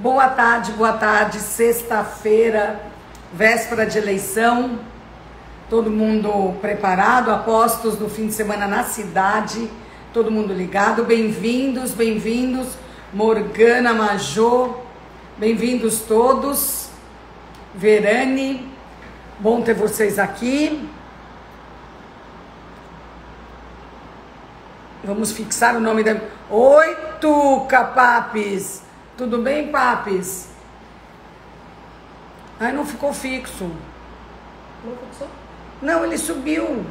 Boa tarde, sexta-feira, véspera de eleição, todo mundo preparado, apostos no fim de semana na cidade, todo mundo ligado, bem-vindos, Morgana, Majô, bem-vindos todos, Verane, bom ter vocês aqui. Vamos fixar o nome da... Oi, Tuca, Papis! Tudo bem, Papis? Ai, não ficou fixo. Não fixou? Não, ele subiu.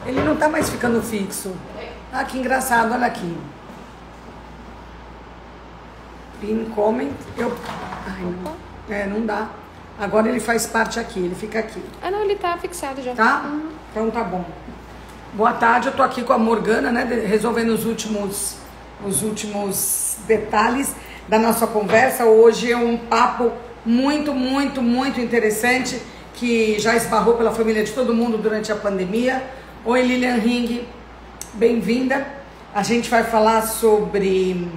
Ele não tá mais ficando fixo. Ah, que engraçado, olha aqui. Pin comment. Ai, não. Não dá. Agora ele faz parte aqui, ele fica aqui. Ah, não, ele tá fixado já. Tá? Então tá bom. Boa tarde, eu tô aqui com a Morgana, né, resolvendo os últimos detalhes da nossa conversa. Hoje é um papo muito interessante que já esbarrou pela família de todo mundo durante a pandemia. Oi, Lilian Ring, bem-vinda. A gente vai falar sobre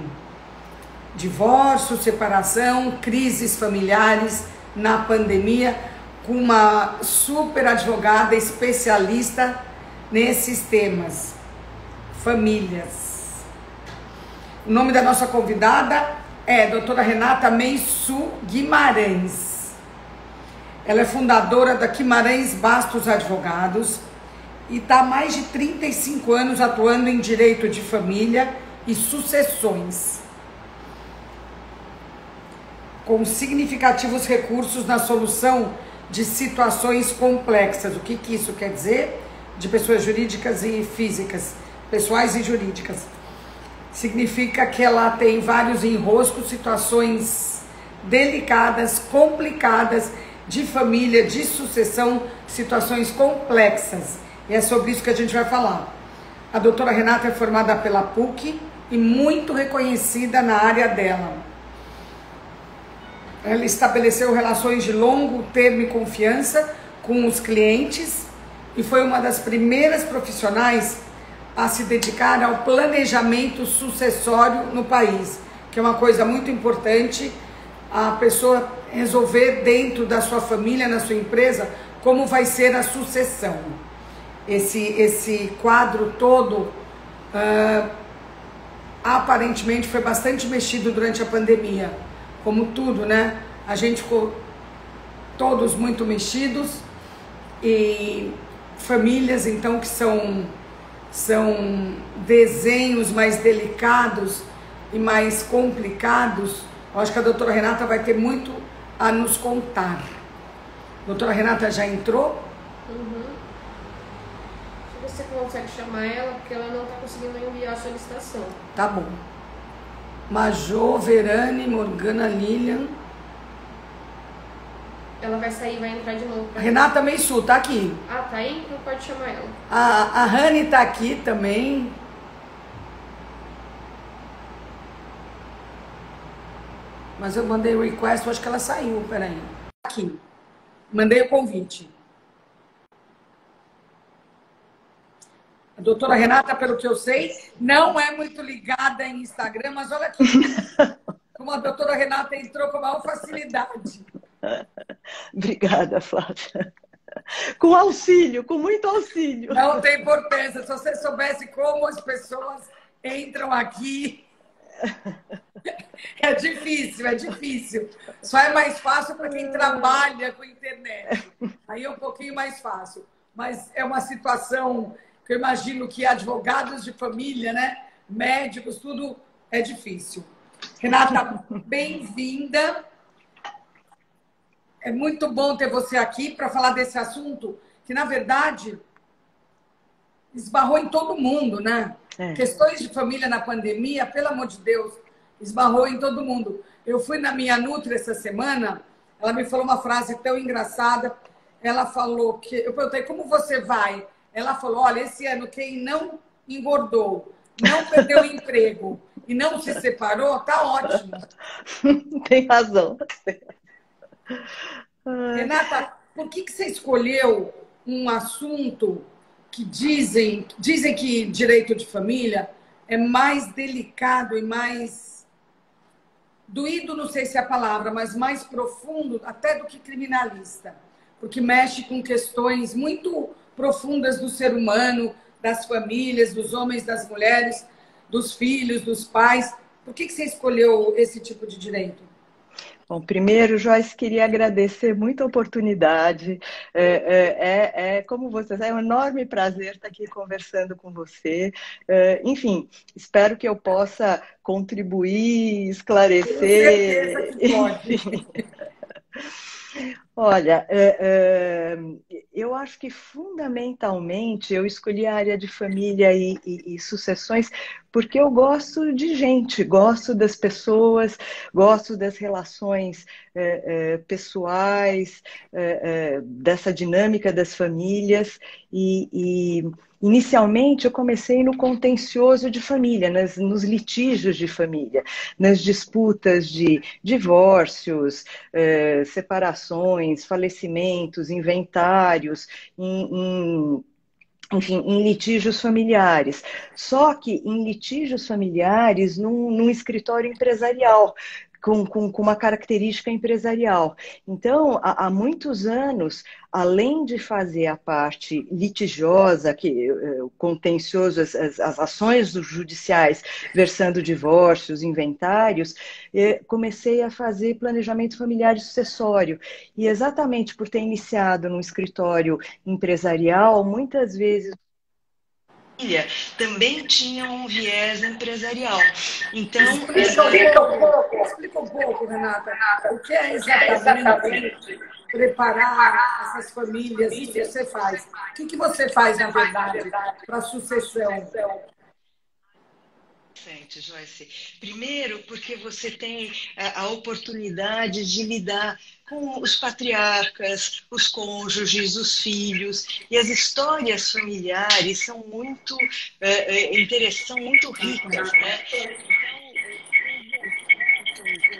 divórcio, separação, crises familiares na pandemia, com uma super advogada especialista nesses temas, famílias. O nome da nossa convidada é a doutora Renata Meissu Guimarães. Ela é fundadora da Guimarães Bastos Advogados e está há mais de 35 anos atuando em direito de família e sucessões, com significativos recursos na solução de situações complexas. O que isso quer dizer? De pessoas jurídicas e físicas, pessoais e jurídicas. Significa que ela tem vários enroscos, situações delicadas, complicadas, de família, de sucessão, situações complexas. E é sobre isso que a gente vai falar. A doutora Renata é formada pela PUC e muito reconhecida na área dela. Ela estabeleceu relações de longo termo e confiança com os clientes e foi uma das primeiras profissionais a se dedicar ao planejamento sucessório no país, que é uma coisa muito importante, a pessoa resolver dentro da sua família, na sua empresa, como vai ser a sucessão. Esse quadro todo, aparentemente, foi bastante mexido durante a pandemia, como tudo, né? A gente ficou todos muito mexidos e famílias, então, que são desenhos mais delicados e mais complicados. Eu acho que a doutora Renata vai ter muito a nos contar. A doutora Renata já entrou? Deixa eu ver se você consegue chamar ela, porque ela não está conseguindo enviar a solicitação. Tá bom. Majô, Verane, Morgana, Lilian. Ela vai sair e vai entrar de novo. Renata Meissu, tá aqui. Ah, tá aí? Então pode chamar ela. A Rani tá aqui também. Mas eu mandei o request, eu acho que ela saiu, peraí. Aqui. Mandei o convite. A doutora Renata, pelo que eu sei, não é muito ligada em Instagram, mas olha aqui. Como a doutora Renata entrou com a maior facilidade. Obrigada, Flávia. Com auxílio, com muito auxílio. Não tem importância. Se você soubesse como as pessoas entram aqui... É difícil. Só é mais fácil para quem trabalha com internet. Aí é um pouquinho mais fácil. Mas é uma situação que eu imagino que advogados de família, né? Médicos, tudo é difícil. Renata, bem-vinda. É muito bom ter você aqui para falar desse assunto que, na verdade, esbarrou em todo mundo, né? Questões de família na pandemia, pelo amor de Deus, esbarrou em todo mundo. Eu fui na minha Nutri essa semana, ela me falou uma frase tão engraçada. Ela falou que... Eu perguntei, como você vai? Ela falou, olha, esse ano quem não engordou, não perdeu o emprego e não se separou, tá ótimo. Tem razão. Renata, por que você escolheu um assunto que dizem que direito de família é mais delicado e mais doído, não sei se é a palavra, mas mais profundo até do que criminalista, porque mexe com questões muito profundas do ser humano, das famílias, dos homens, das mulheres, dos filhos, dos pais. Por que você escolheu esse tipo de direito? Bom, primeiro, Joyce, queria agradecer muito a oportunidade. Como você sabe, é um enorme prazer estar aqui conversando com você. Enfim, espero que eu possa contribuir, Tenho certeza esclarecer. que pode. Enfim. Olha, eu acho que fundamentalmente eu escolhi a área de família e sucessões porque eu gosto de gente, gosto das pessoas, gosto das relações pessoais, dessa dinâmica das famílias e inicialmente eu comecei no contencioso de família, nos litígios de família, nas disputas de divórcios, separações, falecimentos, inventários, enfim, em litígios familiares. Só que em litígios familiares, num escritório empresarial, com uma característica empresarial. Então, há muitos anos, além de fazer a parte litigiosa, o contencioso, as ações dos judiciais versando divórcios, inventários, comecei a fazer planejamento familiar e sucessório. E exatamente por ter iniciado num escritório empresarial, muitas vezes também tinha um viés empresarial. Então, explica um pouco, Renata, o que é exatamente preparar essas famílias que você faz? O que você faz, na verdade, para a sucessão? Joyce. Primeiro, porque você tem a oportunidade de lidar com os patriarcas, os cônjuges, os filhos, e as histórias familiares são muito interessantes, são muito ricas, né?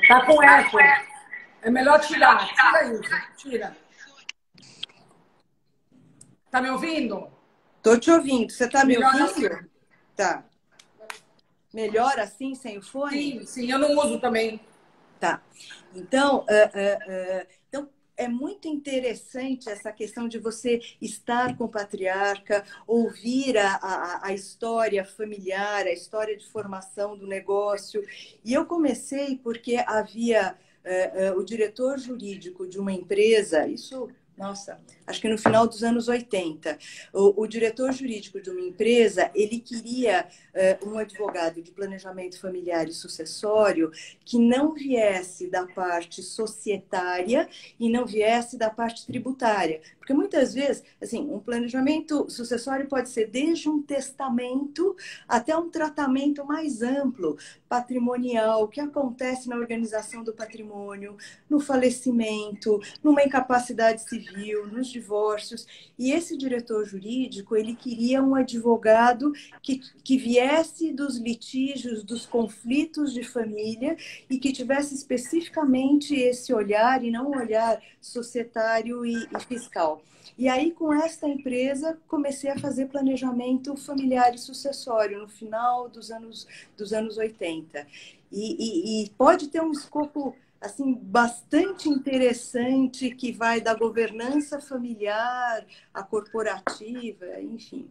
Tá com eco. É melhor tirar. Tira isso. Tira. Tá me ouvindo? Tô te ouvindo. Você tá me Melhor ouvindo? assim. Tá. Melhor assim, sem o fone? Sim, sim. Eu não uso também. Tá. Então, é muito interessante essa questão de você estar com o patriarca, ouvir a história familiar, a história de formação do negócio. E eu comecei porque havia o diretor jurídico de uma empresa, nossa, acho que no final dos anos 80, o diretor jurídico de uma empresa, ele queria um advogado de planejamento familiar e sucessório que não viesse da parte societária e não viesse da parte tributária. Porque muitas vezes, assim, um planejamento sucessório pode ser desde um testamento até um tratamento mais amplo, patrimonial, que acontece na organização do patrimônio, no falecimento, numa incapacidade civil, nos divórcios. E esse diretor jurídico, ele queria um advogado que viesse dos litígios, dos conflitos de família e que tivesse especificamente esse olhar e não um olhar societário e fiscal. E aí, com esta empresa, comecei a fazer planejamento familiar e sucessório no final dos anos 80. E pode ter um escopo assim, bastante interessante que vai da governança familiar à corporativa, enfim.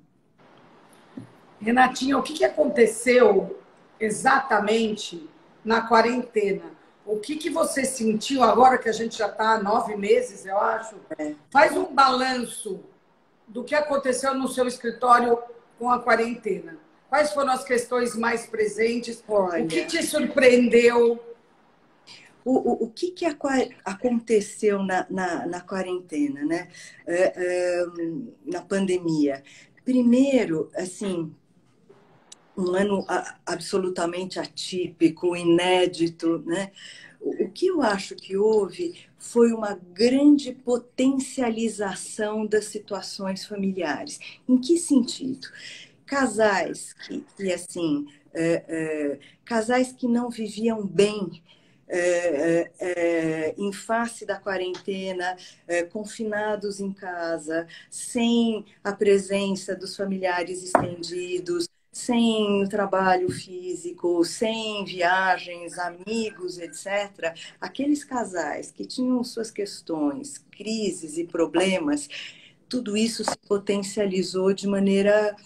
Renatinha, o que aconteceu exatamente na quarentena? O que você sentiu agora que a gente já está há 9 meses, eu acho? Faz um balanço do que aconteceu no seu escritório com a quarentena. Quais foram as questões mais presentes? Olha, o que te surpreendeu? O que aconteceu na quarentena, né? Na pandemia? Primeiro, assim, um ano absolutamente atípico, inédito, né? O que eu acho que houve foi uma grande potencialização das situações familiares. Em que sentido? Casais assim, casais que não viviam bem em face da quarentena, confinados em casa, sem a presença dos familiares estendidos, sem trabalho físico, sem viagens, amigos, etc., aqueles casais que tinham suas questões, crises e problemas, tudo isso se potencializou de maneira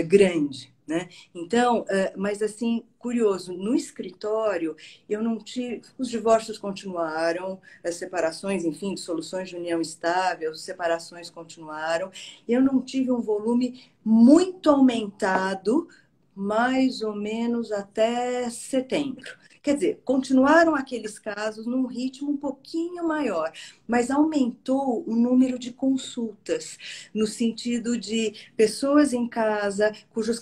grande, né? Então, mas assim, curioso, no escritório eu não tive, os divórcios continuaram, as separações, enfim, dissoluções de união estável, separações continuaram, eu não tive um volume muito aumentado, mais ou menos até setembro. Quer dizer, continuaram aqueles casos num ritmo um pouquinho maior, mas aumentou o número de consultas, no sentido de pessoas em casa cujos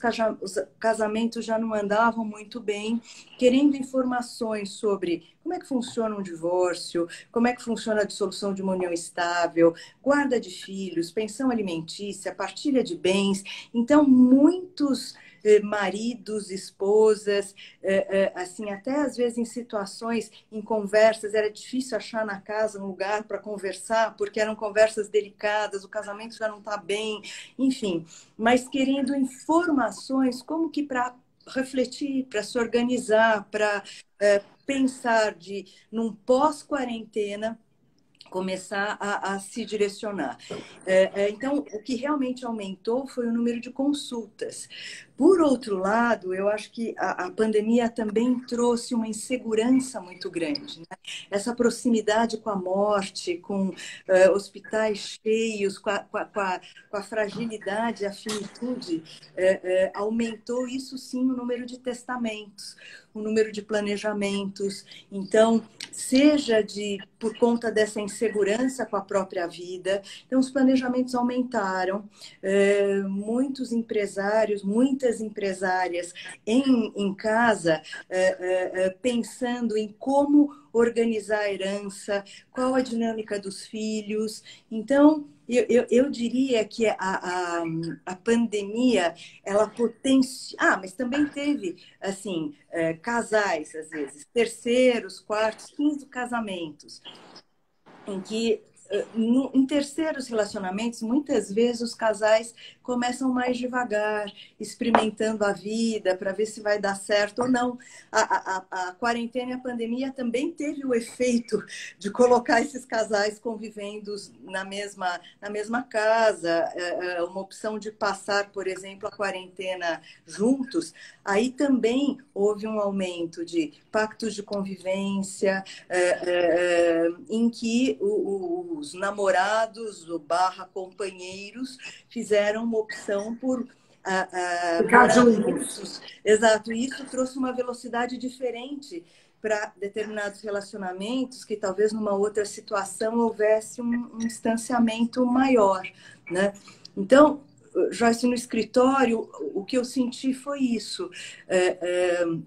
casamentos já não andavam muito bem, querendo informações sobre como é que funciona um divórcio, como é que funciona a dissolução de uma união estável, guarda de filhos, pensão alimentícia, partilha de bens. Então, muitos maridos, esposas, assim, até às vezes em situações, em conversas, era difícil achar na casa um lugar para conversar, porque eram conversas delicadas, o casamento já não está bem, enfim, mas querendo informações como que para refletir, para se organizar, para pensar num pós-quarentena, começar a se direcionar. Então, o que realmente aumentou foi o número de consultas. Por outro lado, eu acho que a pandemia também trouxe uma insegurança muito grande, né? Essa proximidade com a morte, com hospitais cheios, com a fragilidade, a finitude, aumentou isso sim o número de testamentos, o número de planejamentos. Então, seja por conta dessa insegurança com a própria vida, então os planejamentos aumentaram, muitos empresários, muitas empresárias em casa, pensando em como organizar a herança, qual a dinâmica dos filhos. Então, eu diria que a pandemia, ela mas também teve, assim, casais, às vezes, terceiros, quartos, 15 casamentos, em que, em terceiros relacionamentos, muitas vezes os casais começam mais devagar, experimentando a vida para ver se vai dar certo ou não. A quarentena e a pandemia também teve o efeito de colocar esses casais convivendo na mesma casa, uma opção de passar, por exemplo, a quarentena juntos. Aí também houve um aumento de pactos de convivência, em que os namorados ou companheiros fizeram uma opção por ficar juntos. Exato, e isso trouxe uma velocidade diferente para determinados relacionamentos que talvez numa outra situação houvesse um distanciamento maior, né? Então, Joyce, no escritório, o que eu senti foi isso.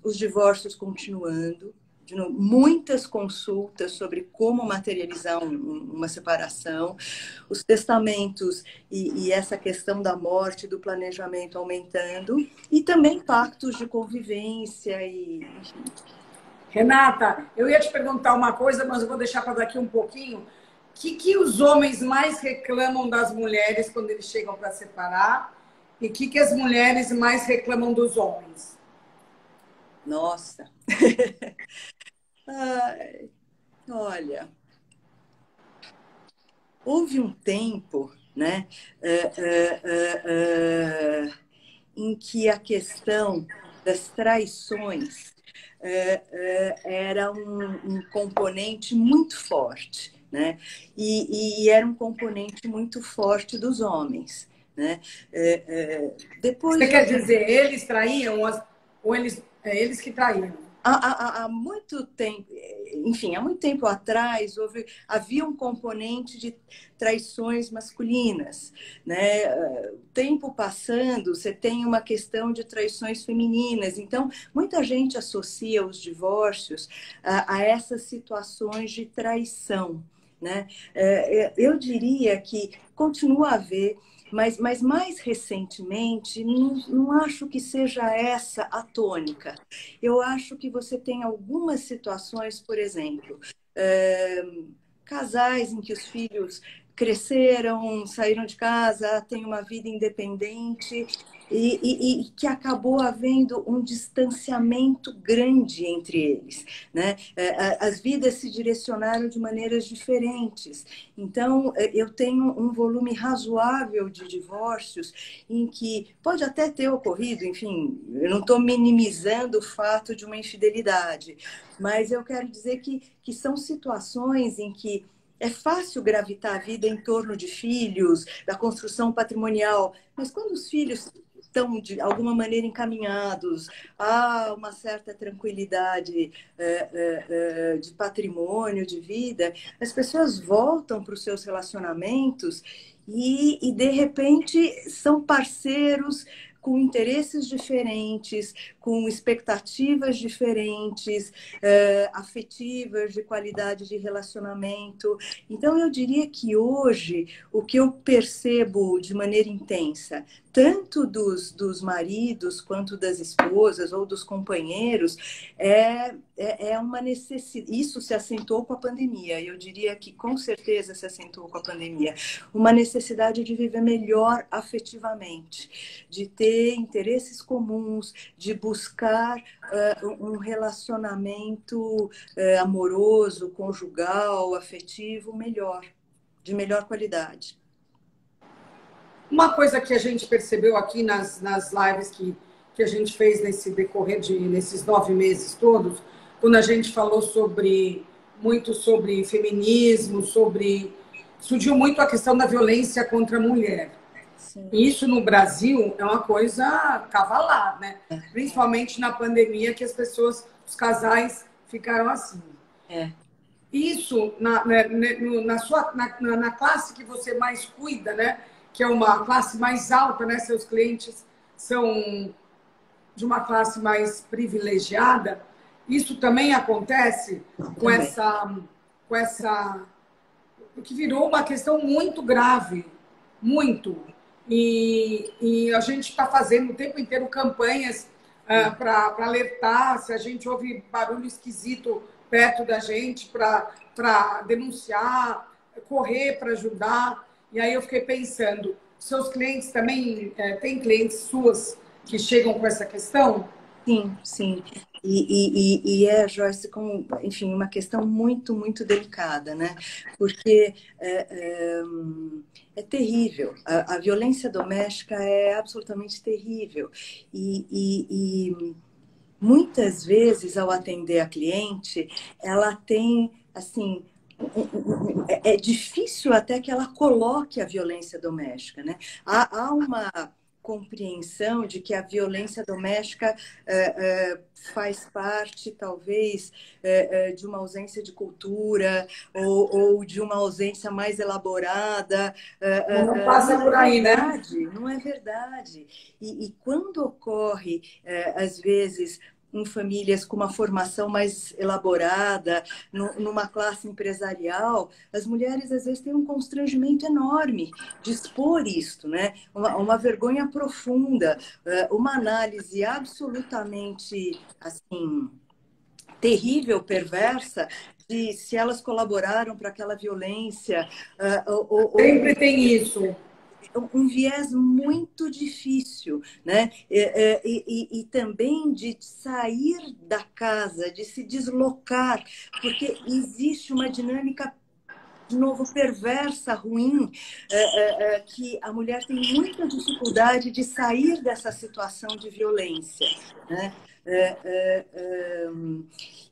Os divórcios continuando, muitas consultas sobre como materializar uma separação, os testamentos e essa questão da morte, do planejamento aumentando, e também pactos de convivência enfim. Renata, eu ia te perguntar uma coisa, mas eu vou deixar para daqui um pouquinho. O que os homens mais reclamam das mulheres quando eles chegam para separar? E o que as mulheres mais reclamam dos homens? Nossa! Olha, houve um tempo, né, em que a questão das traições era um componente muito forte, né? E era um componente muito forte dos homens, né? Depois você quer dizer, eles traíam ou eles que traíam? Há muito tempo, enfim, há muito tempo atrás havia um componente de traições masculinas, né? Tempo passando, você tem uma questão de traições femininas. Então, muita gente associa os divórcios a essas situações de traição, né? Eu diria que continua a haver, mas mais recentemente, não acho que seja essa a tônica. Eu acho que você tem algumas situações, por exemplo, casais em que os filhos cresceram, saíram de casa, têm uma vida independente e que acabou havendo um distanciamento grande entre eles, né? As vidas se direcionaram de maneiras diferentes. Então, eu tenho um volume razoável de divórcios em que pode até ter ocorrido, enfim, eu não estou minimizando o fato de uma infidelidade, mas eu quero dizer que são situações em que é fácil gravitar a vida em torno de filhos, da construção patrimonial, mas quando os filhos estão, de alguma maneira, encaminhados a uma certa tranquilidade de patrimônio, de vida, as pessoas voltam para os seus relacionamentos e, de repente, são parceiros com interesses diferentes, com expectativas diferentes, afetivas, de qualidade de relacionamento. Então, eu diria que hoje, o que eu percebo de maneira intensa, tanto dos maridos quanto das esposas ou dos companheiros, é uma necessidade. Isso se acentuou com a pandemia. Eu diria que com certeza se acentuou com a pandemia. Uma necessidade de viver melhor afetivamente, de ter interesses comuns, de buscar um relacionamento amoroso, conjugal, afetivo melhor, de melhor qualidade. Uma coisa que a gente percebeu aqui nas lives que a gente fez nesse decorrer nesses 9 meses todos, quando a gente falou muito sobre feminismo, surgiu muito a questão da violência contra a mulher. Sim. Isso no Brasil é uma coisa cavalar, né? Principalmente na pandemia, que os casais ficaram assim. Isso na classe que você mais cuida, né? Que é uma classe mais alta, né? Seus clientes são de uma classe mais privilegiada. Isso também acontece com essa que virou uma questão muito grave, muito. E a gente está fazendo o tempo inteiro campanhas para alertar se a gente ouve barulho esquisito perto da gente, para denunciar, correr para ajudar. E aí eu fiquei pensando, seus clientes também, tem clientes suas que chegam com essa questão? Sim, sim. Joyce, enfim, uma questão muito, muito delicada, né? Porque é terrível. A violência doméstica é absolutamente terrível. E muitas vezes, ao atender a cliente, ela tem, assim, é difícil até que ela coloque a violência doméstica, né? Há uma compreensão de que a violência doméstica faz parte, talvez, de uma ausência de cultura ou de uma ausência mais elaborada. Não passa por aí, né? Não é verdade. E quando ocorre, às vezes, em famílias com uma formação mais elaborada, numa classe empresarial, as mulheres às vezes têm um constrangimento enorme de expor isto, né? Uma vergonha profunda, uma análise absolutamente assim terrível, perversa, de se elas colaboraram para aquela violência. Sempre tem isso. Um viés muito difícil, né? E também de sair da casa, de se deslocar, porque existe uma dinâmica, de novo, perversa, ruim, que a mulher tem muita dificuldade de sair dessa situação de violência, né?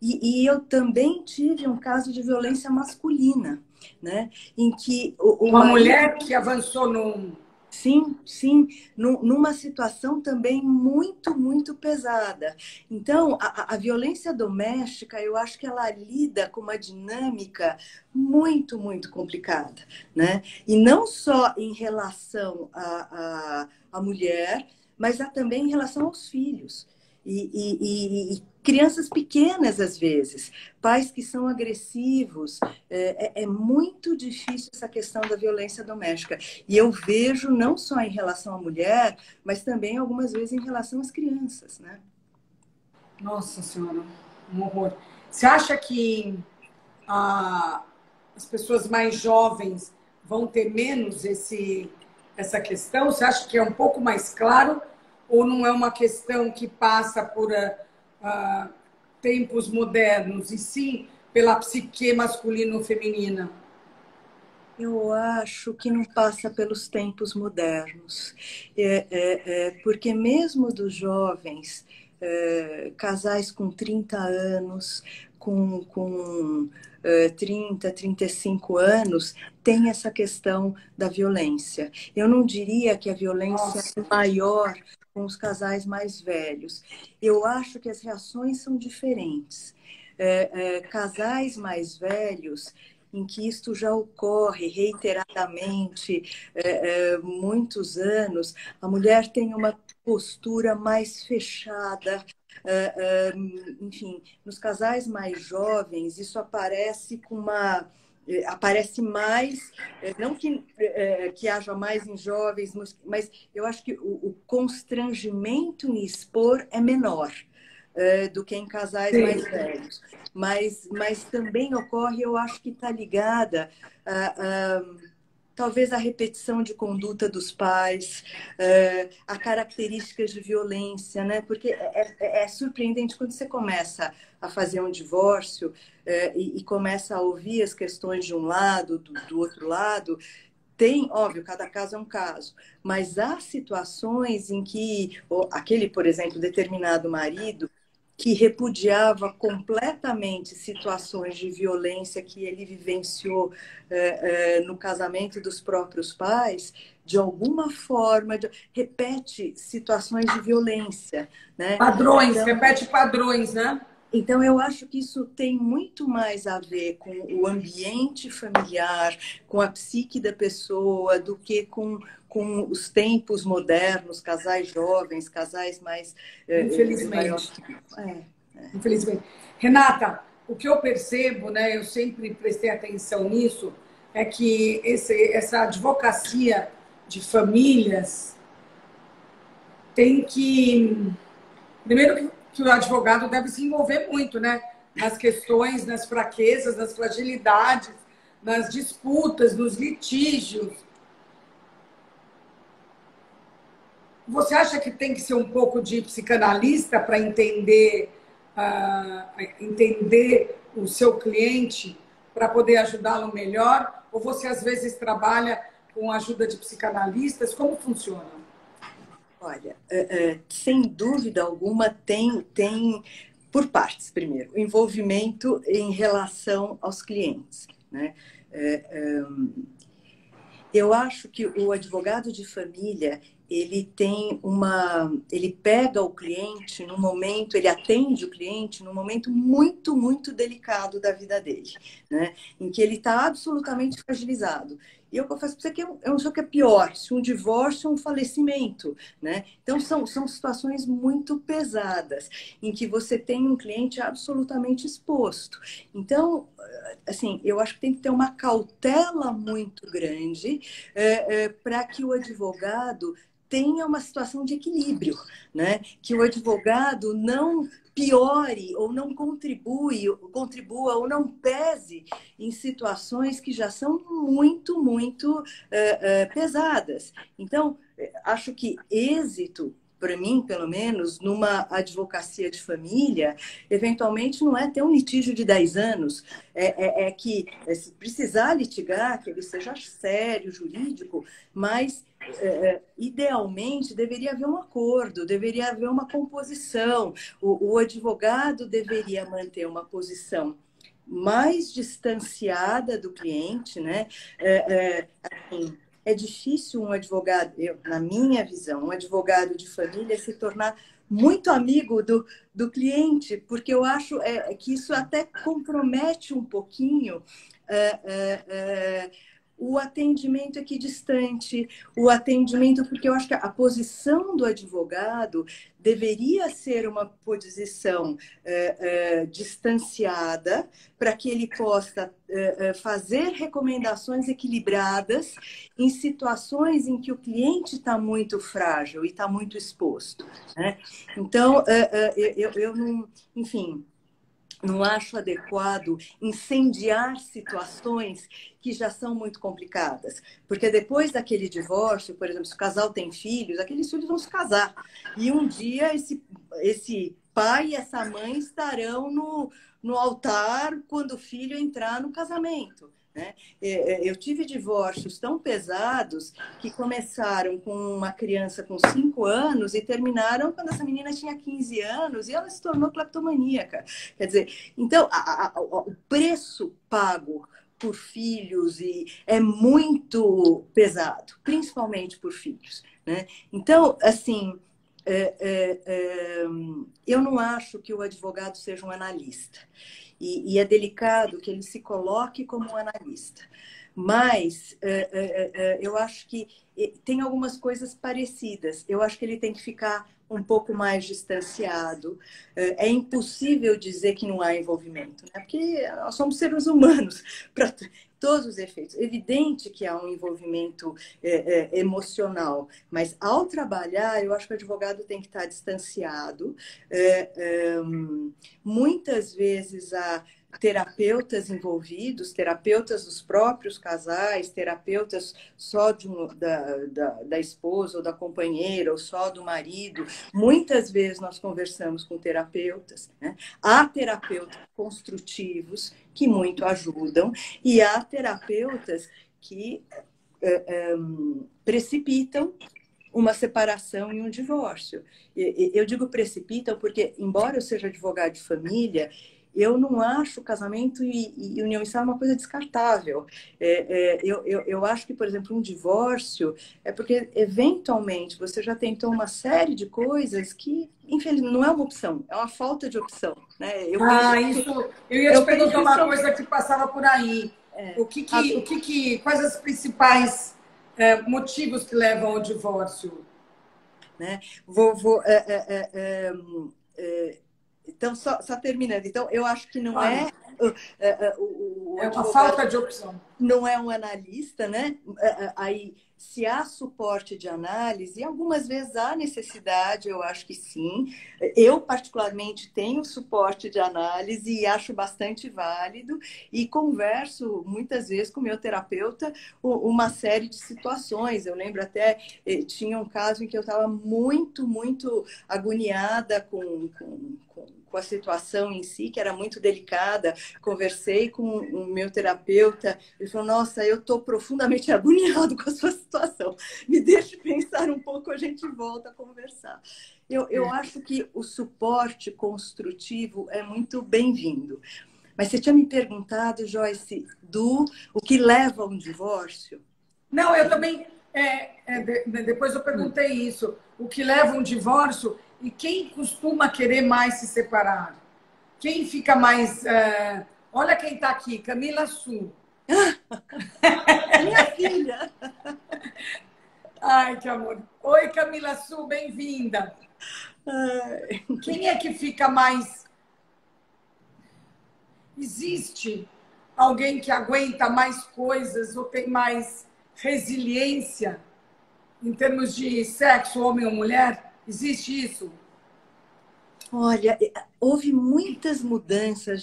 E eu também tive um caso de violência masculina, né? Em que uma mulher que avançou num... Sim, numa situação também muito, muito pesada. Então, a violência doméstica, eu acho que ela lida com uma dinâmica muito, muito complicada, né? E não só em relação à mulher, mas também em relação aos filhos. E crianças pequenas, às vezes, pais que são agressivos. É muito difícil essa questão da violência doméstica. E eu vejo não só em relação à mulher, mas também algumas vezes em relação às crianças, né? Nossa Senhora, um horror. Você acha que as pessoas mais jovens vão ter menos essa questão? Você acha que é um pouco mais claro ou não é uma questão que passa por tempos modernos, e sim pela psique masculino-feminina? Eu acho que não passa pelos tempos modernos, porque mesmo dos jovens, casais com 30 anos, com 30, 35 anos, tem essa questão da violência. Eu não diria que a violência é maior com os casais mais velhos. Eu acho que as reações são diferentes. Casais mais velhos, em que isto já ocorre reiteradamente, muitos anos, a mulher tem uma postura mais fechada. Enfim, nos casais mais jovens, isso aparece mais, não que haja mais em jovens, mas eu acho que o constrangimento em expor é menor do que em casais Sim. mais velhos. Mas também ocorre, eu acho que está ligada talvez a repetição de conduta dos pais, a características de violência, né? Porque é surpreendente quando você começa a fazer um divórcio e começa a ouvir as questões de um lado, do outro lado. Tem, óbvio, cada caso é um caso, mas há situações em que aquele, por exemplo, determinado marido que repudiava completamente situações de violência que ele vivenciou no casamento dos próprios pais, de alguma forma, repete situações de violência, né? Padrões, Então, repete padrões, né? Então, eu acho que isso tem muito mais a ver com o ambiente familiar, com a psique da pessoa, do que com os tempos modernos, casais jovens, casais mais... Infelizmente. Infelizmente. Renata, o que eu percebo, né, eu sempre prestei atenção nisso, é que essa advocacia de famílias tem que... Primeiro que o advogado deve se envolver muito, né? Nas questões, nas fraquezas, nas fragilidades, nas disputas, nos litígios. Você acha que tem que ser um pouco de psicanalista para entender o seu cliente, para poder ajudá-lo melhor? Ou você, às vezes, trabalha com a ajuda de psicanalistas? Como funciona? Olha, sem dúvida alguma, tem por partes, primeiro, o envolvimento em relação aos clientes, né? Eu acho que o advogado de família, ele pega o cliente no momento, ele atende o cliente num momento muito, muito delicado da vida dele, né? Em que ele está absolutamente fragilizado. E eu confesso para você que eu não sei o que é pior, se um divórcio ou um falecimento, né? Então, são situações muito pesadas, em que você tem um cliente absolutamente exposto. Então, assim, eu acho que tem que ter uma cautela muito grande para que o advogado tenha uma situação de equilíbrio, né? Que o advogado não piore ou não contribua ou não pese em situações que já são muito, muito pesadas. Então, acho que êxito, para mim, pelo menos, numa advocacia de família, eventualmente não é ter um litígio de 10 anos, que se precisar litigar, que ele seja sério, jurídico, mas idealmente deveria haver um acordo, deveria haver uma composição, o advogado deveria manter uma posição mais distanciada do cliente, né? Assim, é difícil um advogado, na minha visão, um advogado de família se tornar muito amigo do cliente, porque eu acho que isso até compromete um pouquinho o atendimento equidistante, o atendimento, porque eu acho que a posição do advogado deveria ser uma posição distanciada, para que ele possa fazer recomendações equilibradas em situações em que o cliente está muito frágil e está muito exposto, né? Então, eu não... Enfim... não acho adequado incendiar situações que já são muito complicadas. Porque depois daquele divórcio, por exemplo, se o casal tem filhos, aqueles filhos vão se casar. E um dia esse pai e essa mãe estarão no altar quando o filho entrar no casamento. Né? Eu tive divórcios tão pesados que começaram com uma criança com 5 anos e terminaram quando essa menina tinha 15 anos e ela se tornou cleptomaníaca. Quer dizer, então, o preço pago por filhos é muito pesado, principalmente por filhos. Né? Então, assim, eu não acho que o advogado seja um analista. E é delicado que ele se coloque como um analista. Mas eu acho que tem algumas coisas parecidas. Eu acho que ele tem que ficar um pouco mais distanciado. É impossível dizer que não há envolvimento, né? Porque nós somos seres humanos para todos os efeitos. É evidente que há um envolvimento emocional, mas ao trabalhar, eu acho que o advogado tem que estar distanciado. Muitas vezes há terapeutas envolvidos, terapeutas dos próprios casais, terapeutas só da esposa ou da companheira, ou só do marido. Muitas vezes nós conversamos com terapeutas, né? Há terapeutas construtivos que muito ajudam e há terapeutas que precipitam uma separação e um divórcio. Eu digo precipitam porque, embora eu seja advogada de família, eu não acho casamento e união estável uma coisa descartável. Eu acho que, por exemplo, um divórcio é porque, eventualmente, você já tentou uma série de coisas que, infelizmente, não é uma opção, é uma falta de opção. Né? Eu ia te perguntar uma coisa que passava por aí. Quais os principais motivos que levam ao divórcio? Né? Então, só terminando. Então, eu acho que não é uma falta de opção. Não é um analista, né? Aí, se há suporte de análise, algumas vezes há necessidade, eu acho que sim. Eu, particularmente, tenho suporte de análise e acho bastante válido. E converso muitas vezes com o meu terapeuta uma série de situações. Eu lembro até, tinha um caso em que eu estava muito, muito agoniada com a situação em si, que era muito delicada. Conversei com o meu terapeuta, ele falou, nossa, eu estou profundamente agoniado com a sua situação. Me deixe pensar um pouco, a gente volta a conversar. Eu acho que o suporte construtivo é muito bem-vindo. Mas você tinha me perguntado, Joyce, o que leva a um divórcio? Não, eu também... depois eu perguntei isso. O que leva a um divórcio... E quem costuma querer mais se separar? Quem fica mais... Olha quem está aqui, Camila Su. Minha filha. Ai, que amor. Oi, Camila Su, bem-vinda. Quem é que fica mais... Existe alguém que aguenta mais coisas ou tem mais resiliência em termos de sexo, homem ou mulher? Existe isso? Olha, houve muitas mudanças.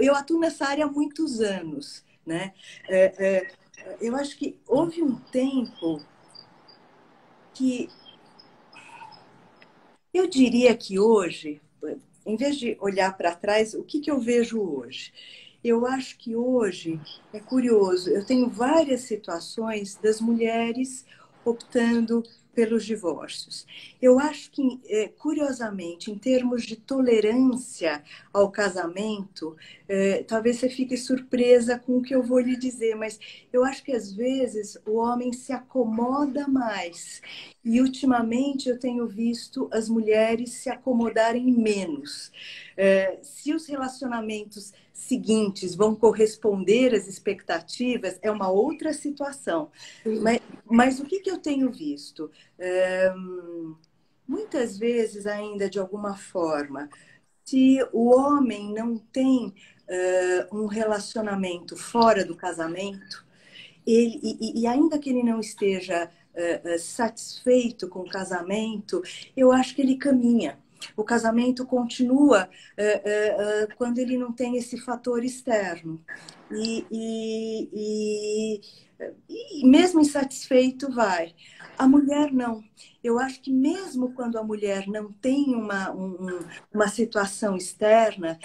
Eu atuo nessa área há muitos anos, né? Eu acho que houve um tempo que... Eu diria que hoje, em vez de olhar para trás, o que eu vejo hoje? Eu acho que hoje é curioso. Eu tenho várias situações das mulheres optando pelos divórcios. Eu acho que, curiosamente, em termos de tolerância ao casamento, talvez você fique surpresa com o que eu vou lhe dizer, mas eu acho que, às vezes, o homem se acomoda mais. E, ultimamente, eu tenho visto as mulheres se acomodarem menos. Se os relacionamentos seguintes vão corresponder às expectativas, é uma outra situação. Mas o que eu tenho visto? Muitas vezes, ainda de alguma forma, se o homem não tem um relacionamento fora do casamento, e ainda que ele não esteja satisfeito com o casamento, eu acho que ele caminha. O casamento continua quando ele não tem esse fator externo. E mesmo insatisfeito vai. A mulher não. Eu acho que mesmo quando a mulher não tem uma situação externa,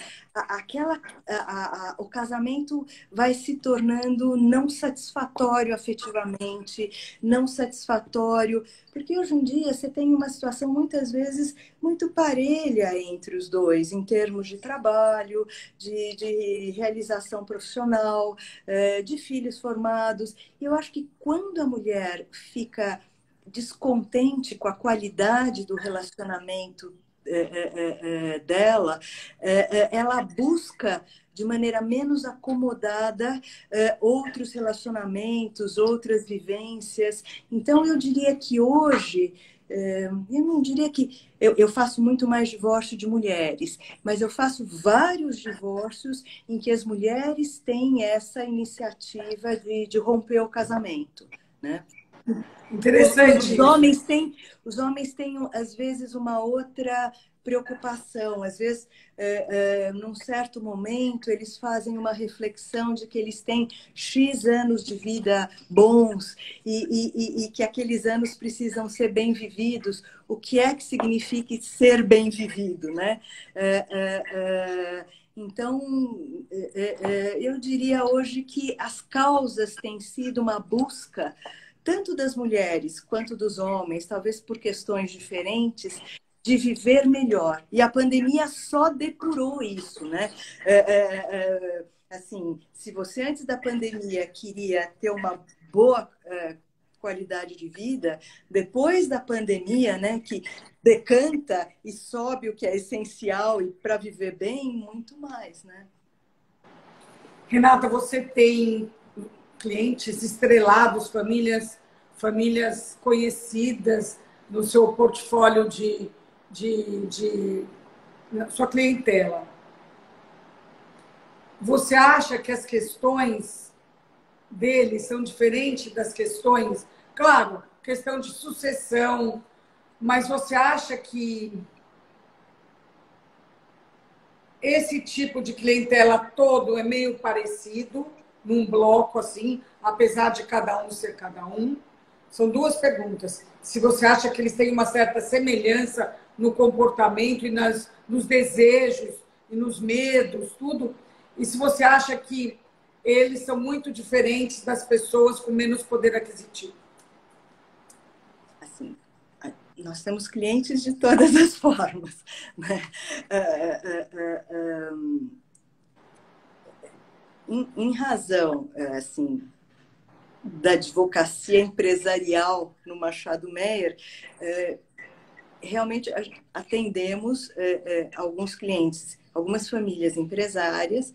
o casamento vai se tornando não satisfatório afetivamente, não satisfatório, porque hoje em dia você tem uma situação muitas vezes muito parelha entre os dois, em termos de trabalho, de realização profissional, de filhos formados. E eu acho que quando a mulher fica descontente com a qualidade do relacionamento dela, ela busca de maneira menos acomodada outros relacionamentos, outras vivências. Então, eu diria que hoje, eu não diria que eu faço muito mais divórcio de mulheres, mas eu faço vários divórcios em que as mulheres têm essa iniciativa de romper o casamento, né? Interessante. Os homens têm, às vezes, uma outra preocupação. Às vezes, num certo momento, eles fazem uma reflexão de que eles têm X anos de vida bons e que aqueles anos precisam ser bem vividos. O que é que significa ser bem vivido, né? Então, eu diria hoje que as causas têm sido uma busca tanto das mulheres quanto dos homens, talvez por questões diferentes, de viver melhor. E a pandemia só depurou isso, né? Assim, se você antes da pandemia queria ter uma boa qualidade de vida, depois da pandemia, né, que decanta e sobe o que é essencial e para viver bem, muito mais, né? Renata, você tem clientes estrelados, famílias conhecidas no seu portfólio na sua clientela. Você acha que as questões deles são diferentes das questões? Claro, questão de sucessão, mas você acha que esse tipo de clientela todo é meio parecido, num bloco assim, apesar de cada um ser cada um? São duas perguntas. Se você acha que eles têm uma certa semelhança no comportamento e nos desejos e nos medos, tudo, e se você acha que eles são muito diferentes das pessoas com menos poder aquisitivo. Assim, nós temos clientes de todas as formas, né? Em razão, assim, da advocacia empresarial no Machado Meyer, realmente atendemos alguns clientes, algumas famílias empresárias,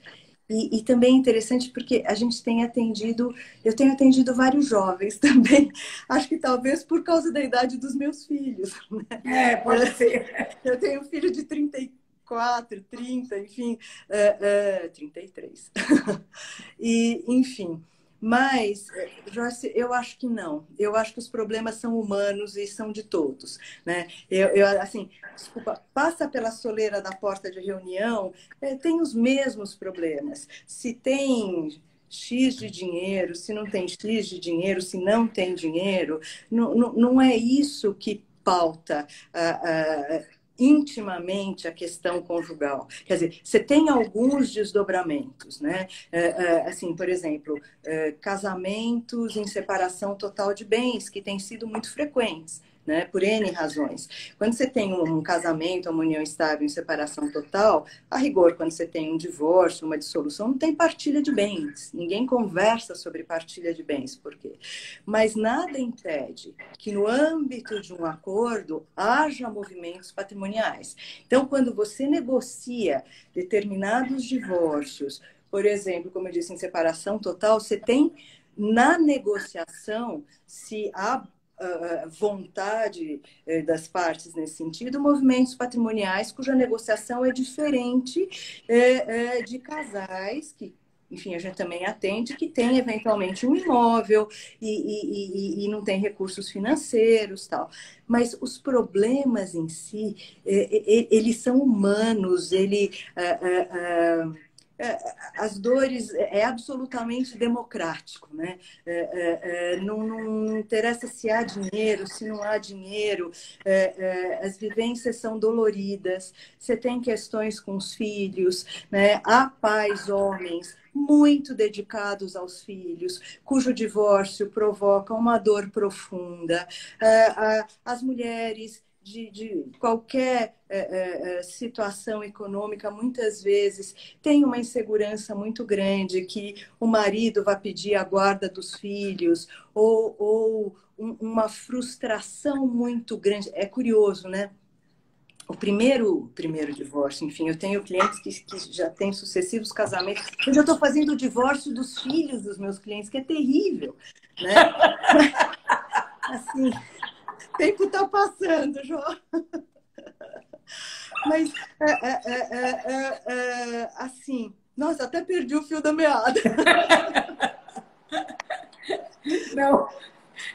e também é interessante porque a gente tem eu tenho atendido vários jovens também, acho que talvez por causa da idade dos meus filhos, né? Pode ser. Eu tenho um filho de 34, 30, enfim, 33. E, enfim, mas, Joyce, eu acho que não. Eu acho que os problemas são humanos e são de todos, né? Assim, desculpa, passa pela soleira da porta de reunião, tem os mesmos problemas. Se tem X de dinheiro, se não tem X de dinheiro, se não tem dinheiro, não é isso que pauta intimamente a questão conjugal. Quer dizer, você tem alguns desdobramentos, né? Assim, por exemplo, casamentos em separação total de bens, que têm sido muito frequentes, né? Por N razões. Quando você tem um casamento, uma união estável em separação total, a rigor, quando você tem um divórcio, uma dissolução, não tem partilha de bens. Ninguém conversa sobre partilha de bens. Por quê? Mas nada impede que no âmbito de um acordo haja movimentos patrimoniais. Então, quando você negocia determinados divórcios, por exemplo, como eu disse, em separação total, você tem na negociação, se há vontade das partes nesse sentido, movimentos patrimoniais cuja negociação é diferente de casais que enfim, a gente também atende que tem eventualmente um imóvel e não tem recursos financeiros, tal. Mas os problemas em si, eles são humanos, as dores é absolutamente democrático, né? Não interessa se há dinheiro, se não há dinheiro, as vivências são doloridas, você tem questões com os filhos, né? Há pais, homens, muito dedicados aos filhos, cujo divórcio provoca uma dor profunda, as mulheres de qualquer situação econômica, muitas vezes tem uma insegurança muito grande que o marido vai pedir a guarda dos filhos, ou uma frustração muito grande. É curioso, né? O primeiro divórcio, enfim, eu tenho clientes que já têm sucessivos casamentos. Eu já estou fazendo o divórcio dos filhos dos meus clientes, que é terrível, né? Assim, o tempo está passando, João. Mas, assim, nossa, até perdi o fio da meada.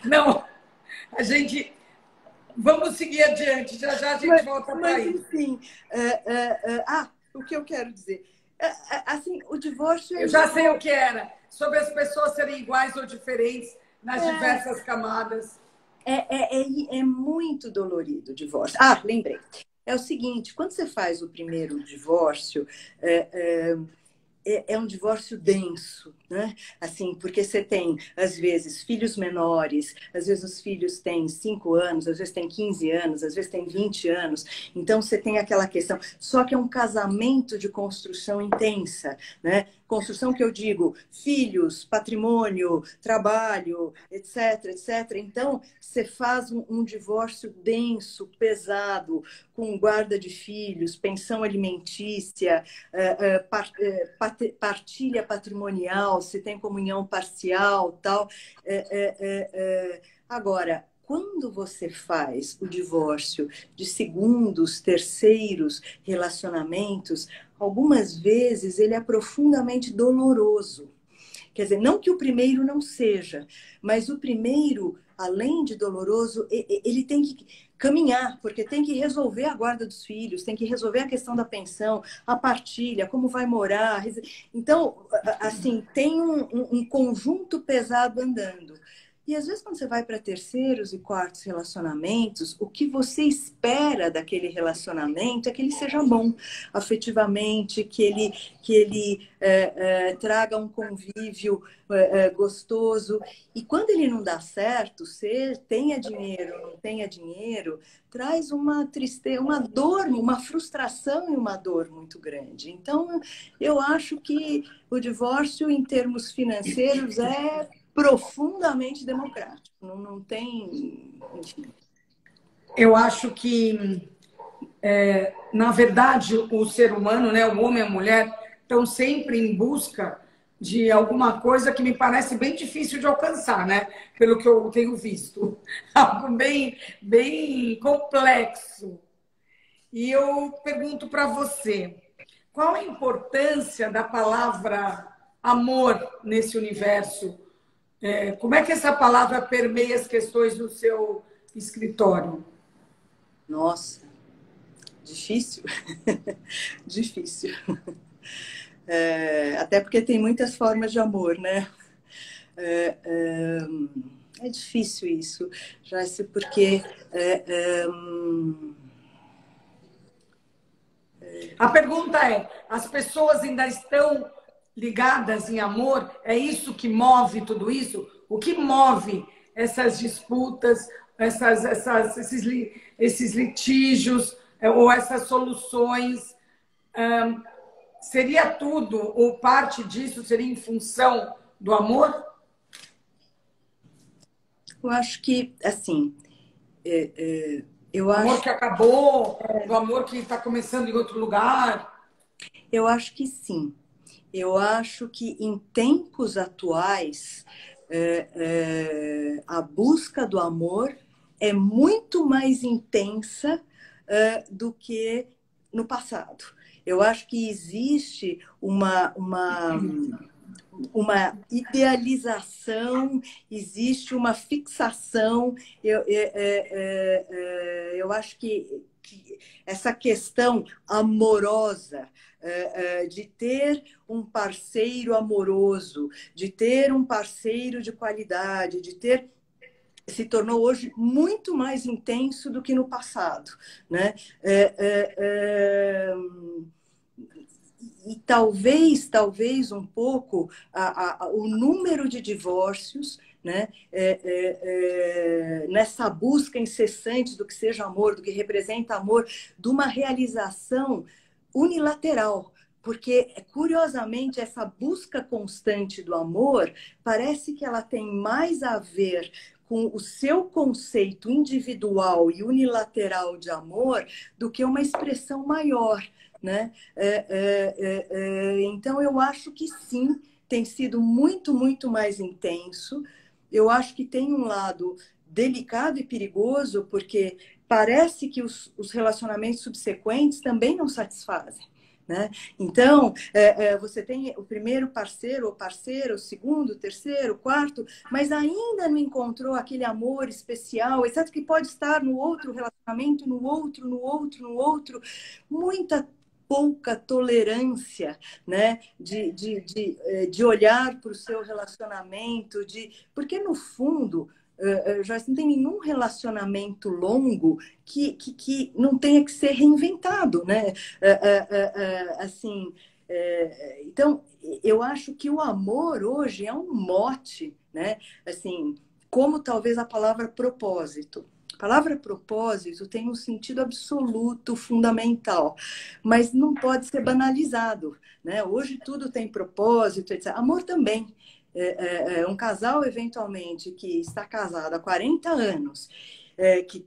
Não, a gente... Vamos seguir adiante, já já a gente volta para isso. Enfim, o que eu quero dizer? Assim, o divórcio... Eu já sei o que era, sobre as pessoas serem iguais ou diferentes nas diversas camadas. É muito dolorido o divórcio. Lembrei. É o seguinte, quando você faz o primeiro divórcio, é um divórcio denso, né? Assim, porque você tem, às vezes, filhos menores, às vezes os filhos têm 5 anos, às vezes têm 15 anos, às vezes têm 20 anos. Então, você tem aquela questão. Só que é um casamento de construção intensa, né? Construção que eu digo, filhos, patrimônio, trabalho, etc, etc. Então, você faz um divórcio denso, pesado, com guarda de filhos, pensão alimentícia, partilha patrimonial, se tem comunhão parcial, tal. Agora, quando você faz o divórcio de segundos, terceiros relacionamentos, algumas vezes ele é profundamente doloroso. Quer dizer, não que o primeiro não seja, mas o primeiro, além de doloroso, ele tem que caminhar, porque tem que resolver a guarda dos filhos, tem que resolver a questão da pensão, a partilha, como vai morar. Então, assim, tem um conjunto pesado andando. E às vezes, quando você vai para terceiros e quartos relacionamentos, o que você espera daquele relacionamento é que ele seja bom afetivamente, que ele traga um convívio gostoso. E quando ele não dá certo, se tenha dinheiro ou não tenha dinheiro, traz uma tristeza, uma dor, uma frustração e uma dor muito grande. Então, eu acho que o divórcio, em termos financeiros, é profundamente democrático. Não tem... Enfim. Eu acho que, na verdade, o ser humano, né, o homem e a mulher, estão sempre em busca de alguma coisa que me parece bem difícil de alcançar, né? Pelo que eu tenho visto. Algo bem, bem complexo. E eu pergunto para você, qual a importância da palavra amor nesse universo? Como é que essa palavra permeia as questões do seu escritório? Nossa, difícil. Difícil. Até porque tem muitas formas de amor, né? É difícil isso, já sei porque... A pergunta é, as pessoas ainda estão ligadas em amor? É isso que move tudo isso? O que move essas disputas, esses litígios ou essas soluções? Seria tudo ou parte disso seria em função do amor? Eu acho que, assim... do amor que acabou, do amor que está começando em outro lugar? Eu acho que sim. Eu acho que em tempos atuais, a busca do amor é muito mais intensa do que no passado. Eu acho que existe uma idealização, existe uma fixação. Eu acho que essa questão amorosa, de ter um parceiro amoroso, de ter um parceiro de qualidade, se tornou hoje muito mais intenso do que no passado, né? E talvez um pouco o número de divórcios, né? Nessa busca incessante do que seja amor, do que representa amor, de uma realização unilateral. Porque, curiosamente, essa busca constante do amor parece que ela tem mais a ver com o seu conceito individual e unilateral de amor do que uma expressão maior, né? Então, eu acho que sim, tem sido muito, muito mais intenso. Eu acho que tem um lado delicado e perigoso, porque parece que os relacionamentos subsequentes também não satisfazem, né? Então, você tem o primeiro parceiro ou parceira, o segundo, o terceiro, o quarto, mas ainda não encontrou aquele amor especial, exceto que pode estar no outro relacionamento, no outro, muita pouca tolerância, né? de olhar para o seu relacionamento, porque no fundo já não tem nenhum relacionamento longo que não tenha que ser reinventado, né? Assim, então eu acho que o amor hoje é um mote, né? Assim, como talvez a palavra propósito. A palavra propósito tem um sentido absoluto, fundamental, mas não pode ser banalizado, né? Hoje tudo tem propósito, etc. Amor também. Um casal, eventualmente, que está casado há 40 anos, que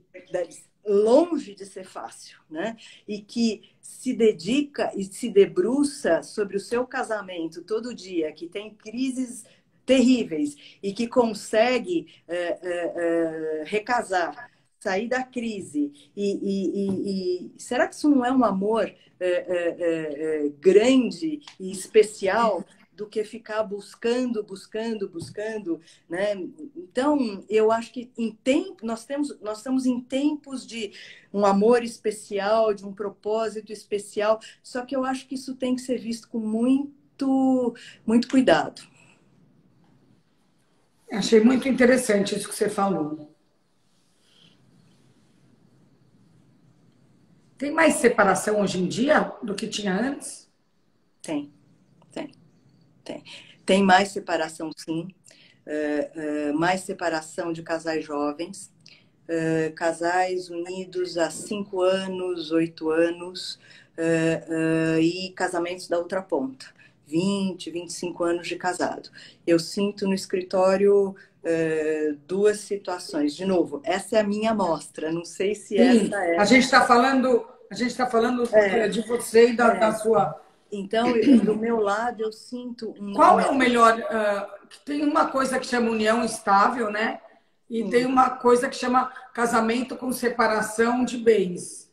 longe de ser fácil, né? E que se dedica e se debruça sobre o seu casamento todo dia, que tem crises terríveis e que consegue recasar, sair da crise. Será que isso não é um amor grande e especial do que ficar buscando, né? Então, eu acho que nós estamos em tempos de um amor especial, de um propósito especial, só que eu acho que isso tem que ser visto com muito, muito cuidado. Achei muito interessante isso que você falou. Tem mais separação hoje em dia do que tinha antes? Tem. Tem mais separação, sim. Mais separação de casais jovens, casais unidos há 5 anos, 8 anos, e casamentos da outra ponta, 20, 25 anos de casado. Eu sinto no escritório 2 situações. De novo, essa é a minha amostra, não sei se Sim, essa é. a gente está falando de você e da sua... Então, do meu lado, eu sinto... Qual é o melhor? Tem uma coisa que chama união estável, né? E tem uma coisa que chama casamento com separação de bens.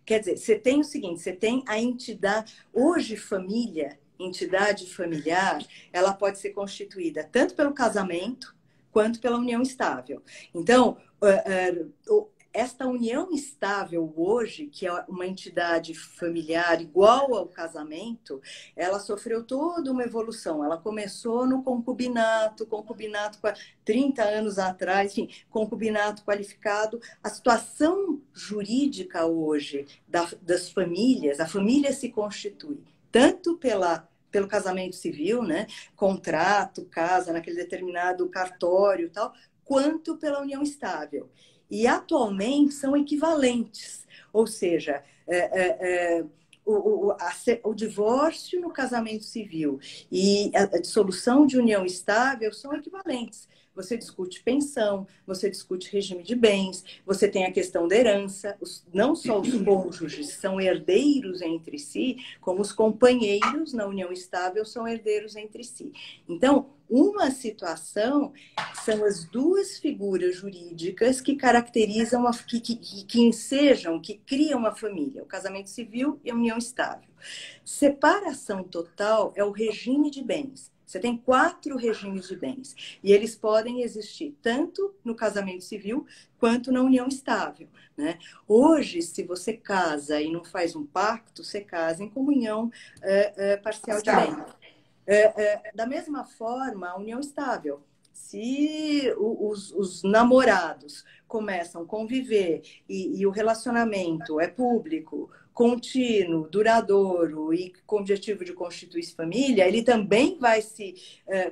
Quer dizer, você tem o seguinte, você tem a entidade... Hoje, entidade familiar, ela pode ser constituída tanto pelo casamento quanto pela união estável. Então, esta união estável hoje, que é uma entidade familiar igual ao casamento, ela sofreu toda uma evolução. Ela começou no concubinato 30 anos atrás, enfim, concubinato qualificado. A situação jurídica hoje das famílias, a família se constitui tanto pelo casamento civil, né? Contrato, casa naquele determinado cartório e tal, quanto pela união estável. E atualmente são equivalentes, ou seja, o divórcio no casamento civil e a dissolução de união estável são equivalentes. você discute pensão, você discute regime de bens, você tem a questão da herança, não só os cônjuges são herdeiros entre si, como os companheiros na união estável são herdeiros entre si. Então, uma situação são as duas figuras jurídicas que caracterizam, que ensejam, que criam a família, o casamento civil e a união estável. Separação total é o regime de bens. Você tem 4 regimes de bens e eles podem existir tanto no casamento civil quanto na união estável, né? Hoje, se você casa e não faz um pacto, você casa em comunhão parcial de bens. Da mesma forma, a união estável. Se os namorados começam a conviver e o relacionamento é público, contínuo, duradouro e com o objetivo de constituir família, ele também vai se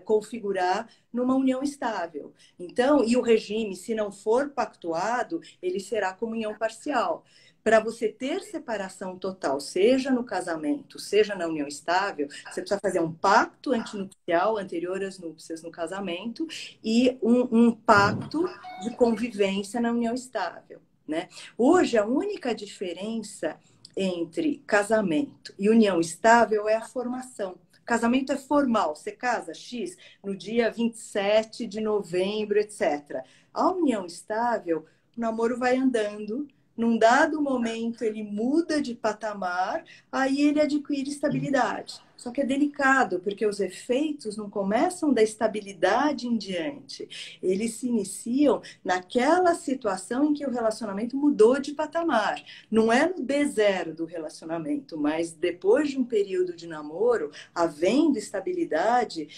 configurar numa união estável. Então, e o regime, se não for pactuado, ele será comunhão parcial. Para você ter separação total, seja no casamento, seja na união estável, você precisa fazer um pacto antinupcial, anterior às núpcias no casamento, e um pacto de convivência na união estável, né? Hoje, a única diferença entre casamento e união estável é a formação. Casamento é formal, você casa X no dia 27 de novembro, etc. A união estável, o namoro vai andando. Num dado momento, ele muda de patamar, aí ele adquire estabilidade. Só que é delicado, porque os efeitos não começam da estabilidade em diante. Eles se iniciam naquela situação em que o relacionamento mudou de patamar. Não é no D0 do relacionamento, mas depois de um período de namoro, havendo estabilidade,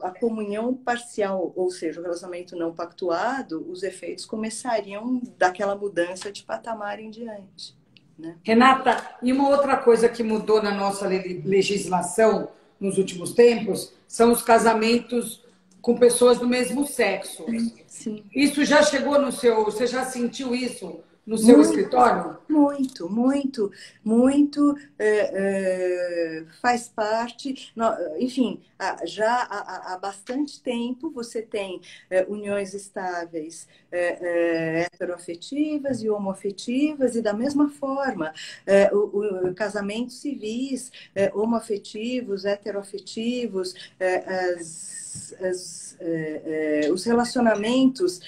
a comunhão parcial, ou seja, o relacionamento não pactuado, os efeitos começariam daquela mudança de patamar em diante. Né? Renata, e uma outra coisa que mudou na nossa legislação nos últimos tempos são os casamentos com pessoas do mesmo sexo. Sim. Isso já chegou no seu... Você já sentiu isso no seu escritório? Muito. Faz parte. Enfim, já há bastante tempo você tem uniões estáveis heteroafetivas e homoafetivas, e da mesma forma, casamentos civis, homoafetivos, heteroafetivos, os relacionamentos,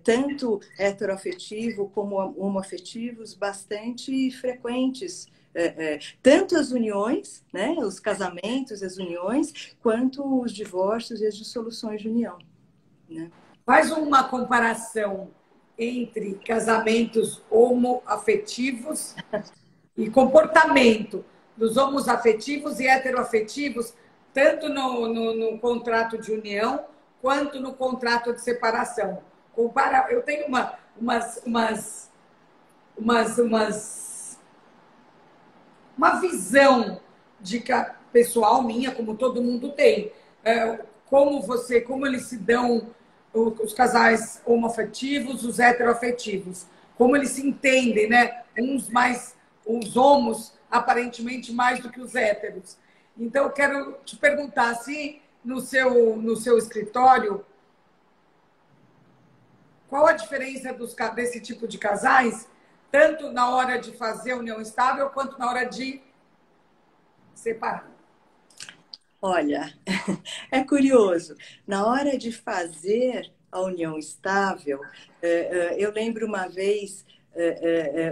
tanto heteroafetivo como homoafetivos, bastante frequentes. Tanto as uniões, né, os casamentos, as uniões, quanto os divórcios e as dissoluções de união. Né? Faz uma comparação entre casamentos homoafetivos e comportamento dos homoafetivos e heteroafetivos, tanto no contrato de união quanto no contrato de separação. Eu tenho uma visão pessoal minha, como todo mundo tem, como eles se dão, os casais homoafetivos, os heteroafetivos, como eles se entendem, né? Os homos aparentemente mais do que os héteros. Então, eu quero te perguntar se no seu escritório, qual a diferença desse tipo de casais, tanto na hora de fazer a união estável, quanto na hora de separar? Olha, é curioso. Na hora de fazer a união estável, eu lembro uma vez,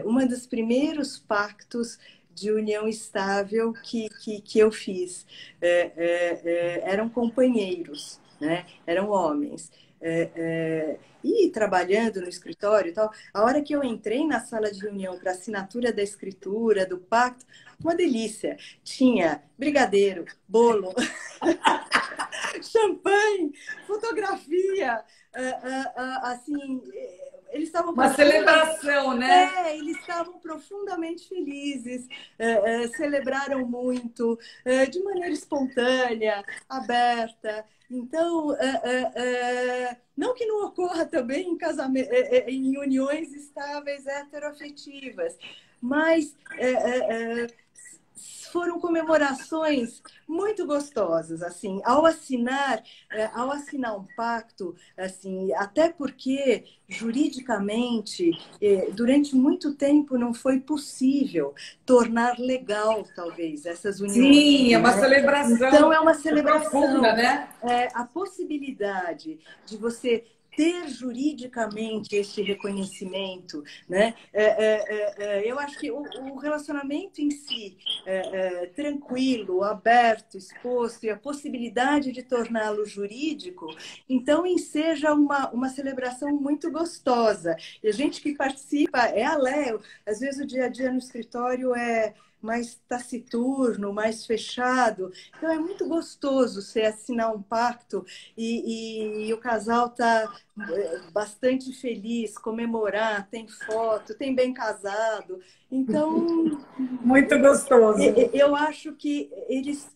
um dos primeiros pactos de união estável que eu fiz. Eram companheiros, né? Eram homens. E trabalhando no escritório e tal, a hora que eu entrei na sala de reunião para assinatura da escritura, do pacto, uma delícia. Tinha brigadeiro, bolo, champanhe, fotografia, assim... Eles estavam uma celebração, né? Eles estavam profundamente felizes, celebraram muito, de maneira espontânea, aberta. Então, não que não ocorra também em uniões estáveis heteroafetivas, mas foram comemorações muito gostosas, assim, ao assinar um pacto, assim, até porque juridicamente, durante muito tempo não foi possível tornar legal, talvez, essas uniões. Sim, é uma Né? celebração. Então, é uma celebração. Profunda, né? A possibilidade de você ter juridicamente este reconhecimento, né? Eu acho que o relacionamento em si, tranquilo, aberto, exposto, e a possibilidade de torná-lo jurídico, então seja uma celebração muito gostosa. E a gente que participa é além. Às vezes o dia a dia no escritório é mais taciturno, mais fechado. Então é muito gostoso você assinar um pacto e o casal está bastante feliz, comemorar, tem foto, tem bem casado. Então, muito gostoso. Eu acho que eles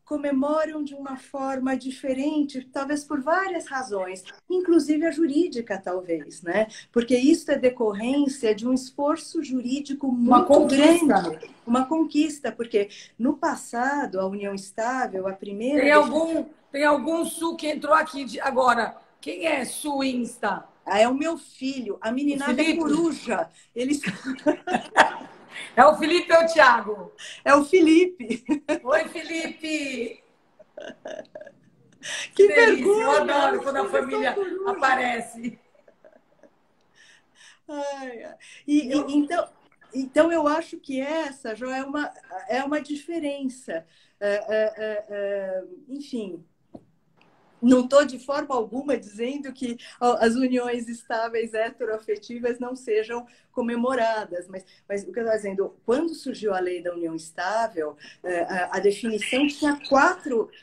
comemoram de uma forma diferente, talvez por várias razões, inclusive a jurídica, talvez, né? Porque isso é decorrência de um esforço jurídico muito grande, uma conquista, porque no passado a união estável, a primeira... Tem algum Su que entrou aqui agora. Quem é Su Insta? É o meu filho, a meninada é coruja. Eles... É o Felipe ou o Thiago? É o Felipe. Oi, Felipe! Que vergonha! Eu adoro quando a família aparece. Então, eu acho que essa já é uma diferença. Enfim... Não estou de forma alguma dizendo que as uniões estáveis heteroafetivas não sejam comemoradas, mas o que eu estou dizendo, quando surgiu a lei da união estável, a definição tinha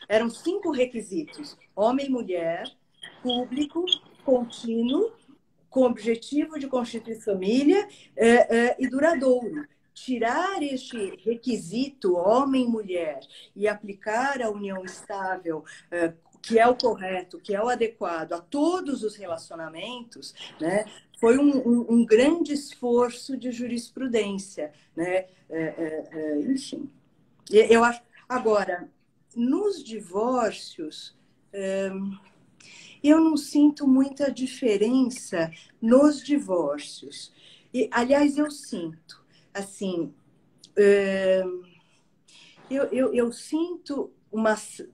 eram 5 requisitos: homem e mulher, público, contínuo, com objetivo de constituir família e duradouro. Tirar este requisito homem e mulher e aplicar a união estável, que é o correto, que é o adequado a todos os relacionamentos, né, foi um grande esforço de jurisprudência, né? Enfim, eu acho. Agora, nos divórcios, eu não sinto muita diferença nos divórcios. Aliás, eu sinto, assim, eu sinto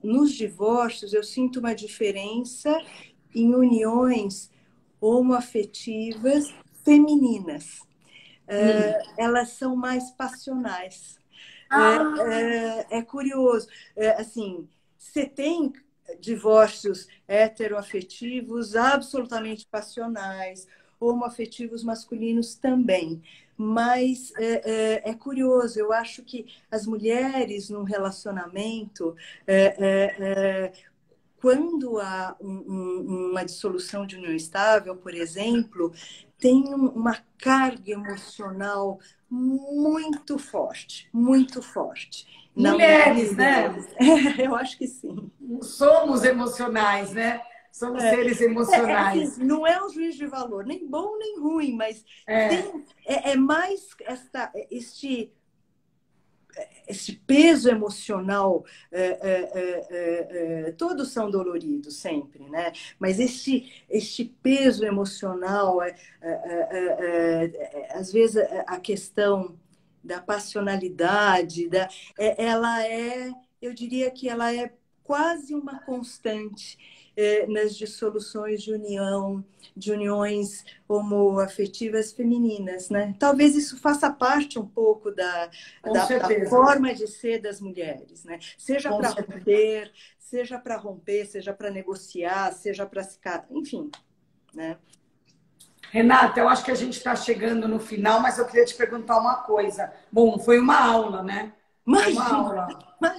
nos divórcios, eu sinto uma diferença em uniões homoafetivas femininas. Elas são mais passionais. É curioso. Assim, você tem divórcios heteroafetivos absolutamente passionais, homoafetivos masculinos também. Mas é curioso, eu acho que as mulheres num relacionamento, quando há uma dissolução de união estável, por exemplo, tem uma carga emocional muito forte, muito forte. Mulheres, né? Eu acho que sim. Somos emocionais, né? Somos seres emocionais. Assim, não é um juízo de valor, nem bom nem ruim, mas é mais este peso emocional. Todos são doloridos sempre, né? Mas este peso emocional, às vezes a questão da passionalidade, eu diria que ela é quase uma constante nas dissoluções de uniões homoafetivas femininas, né? Talvez isso faça parte um pouco da forma de ser das mulheres, né? Seja para romper, seja para negociar, seja para se... Enfim, né? Renata, eu acho que a gente está chegando no final, mas eu queria te perguntar uma coisa. Bom, foi uma aula, né?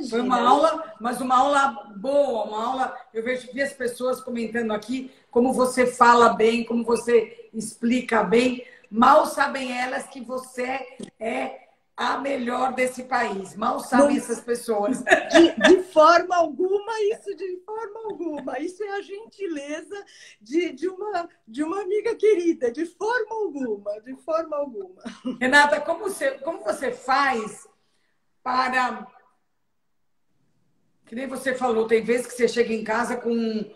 Foi uma aula, mas uma aula boa, uma aula... Eu vi as pessoas comentando aqui como você fala bem, como você explica bem. Mal sabem elas que você é a melhor desse país. Mal sabem essas pessoas. De forma alguma, de forma alguma. Isso é a gentileza de uma amiga querida. De forma alguma, de forma alguma. Renata, como você faz para Que nem você falou, tem vezes que você chega em casa com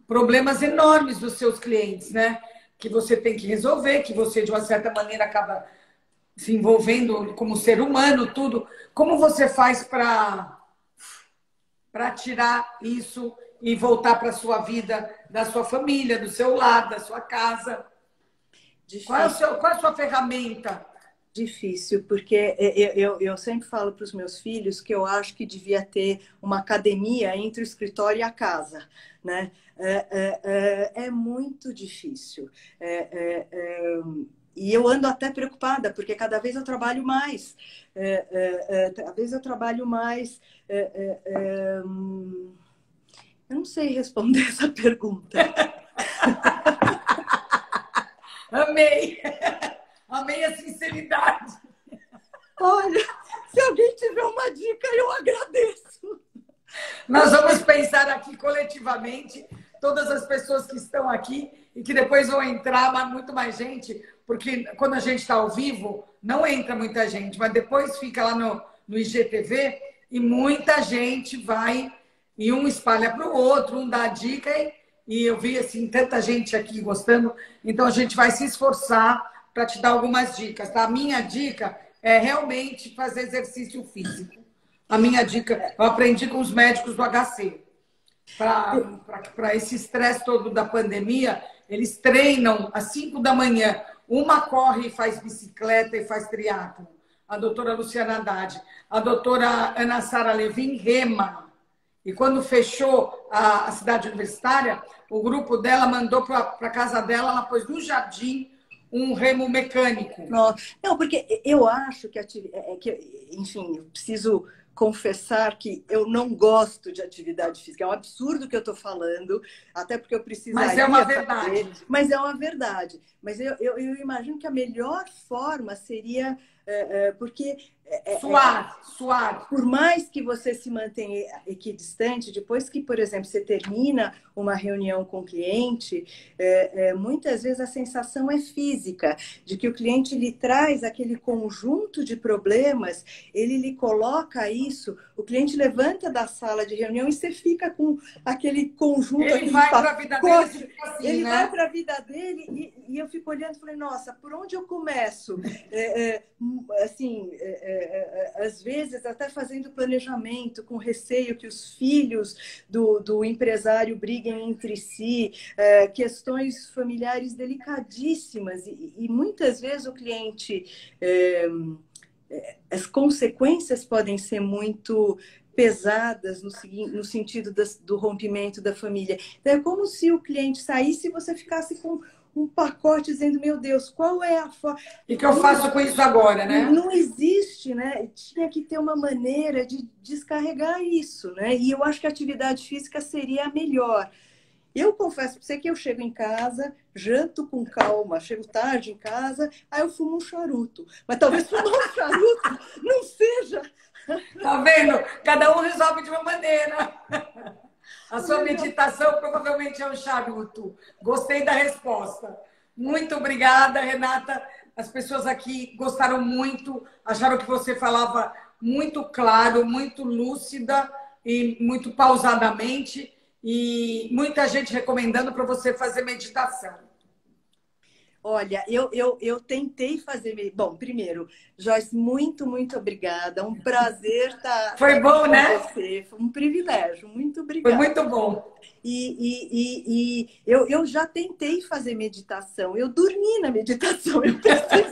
problemas enormes dos seus clientes, né? Que você tem que resolver, que você, de uma certa maneira, acaba se envolvendo como ser humano, tudo. Como você faz para tirar isso e voltar para a sua vida, da sua família, do seu lar, da sua casa? Qual é a sua ferramenta? Difícil, porque eu sempre falo para os meus filhos que eu acho que devia ter uma academia entre o escritório e a casa, né? É muito difícil. E eu ando até preocupada, porque cada vez eu trabalho mais. Cada vez eu trabalho mais. Eu não sei responder essa pergunta. Amei! Amei a sinceridade. Olha, se alguém tiver uma dica, eu agradeço. Nós vamos pensar aqui coletivamente, todas as pessoas que estão aqui e que depois vão entrar muito mais gente, porque quando a gente está ao vivo, não entra muita gente, mas depois fica lá no IGTV e muita gente vai e um espalha para o outro, um dá a dica e eu vi assim, tanta gente aqui gostando, então a gente vai se esforçar para te dar algumas dicas, tá? A minha dica é realmente fazer exercício físico. A minha dica, eu aprendi com os médicos do HC. Para esse estresse todo da pandemia, eles treinam às 5 da manhã. Uma corre e faz bicicleta e faz triatlo. A doutora Luciana Haddad. A doutora Ana Sara Levin rema. E quando fechou a cidade universitária, o grupo dela mandou para a casa dela, ela pôs no jardim um remo mecânico. Não, porque eu acho que, enfim, eu preciso confessar que eu não gosto de atividade física. É um absurdo que eu estou falando, até porque eu precisaria Mas é uma verdade. Mas é uma verdade. Mas eu imagino que a melhor forma seria... porque... Suar. Por mais que você se mantenha equidistante, depois que, por exemplo, você termina uma reunião com o cliente, muitas vezes a sensação é física, de que o cliente lhe traz aquele conjunto de problemas, ele lhe coloca isso, o cliente levanta da sala de reunião e você fica com aquele conjunto... Ele vai para a vida dele, assim, ele né? vai para a vida dele e eu fico olhando e falei, nossa, por onde eu começo? Assim... às vezes até fazendo planejamento, com receio que os filhos do empresário briguem entre si, questões familiares delicadíssimas, e muitas vezes o cliente, as consequências podem ser muito pesadas no sentido do rompimento da família. Então, é como se o cliente saísse e você ficasse com um pacote dizendo, meu Deus, qual é a forma... E que eu faço com isso agora, né? Não existe, né? Tinha que ter uma maneira de descarregar isso, né? E eu acho que a atividade física seria a melhor. Eu confesso para você que eu chego em casa, janto com calma, chego tarde em casa, aí eu fumo um charuto. Mas talvez fumar um charuto não seja... Tá vendo? Cada um resolve de uma maneira. A sua meditação provavelmente é um charuto. Gostei da resposta. Muito obrigada, Renata. As pessoas aqui gostaram muito, acharam que você falava muito claro, muito lúcida e muito pausadamente. E muita gente recomendando para você fazer meditação. Olha, eu tentei fazer... Bom, primeiro, Joyce, muito, muito obrigada. Um prazer estar Foi bom, com né? você. Foi um privilégio. Muito obrigada. Foi muito bom. E eu já tentei fazer meditação. Eu dormi na meditação. Eu preciso...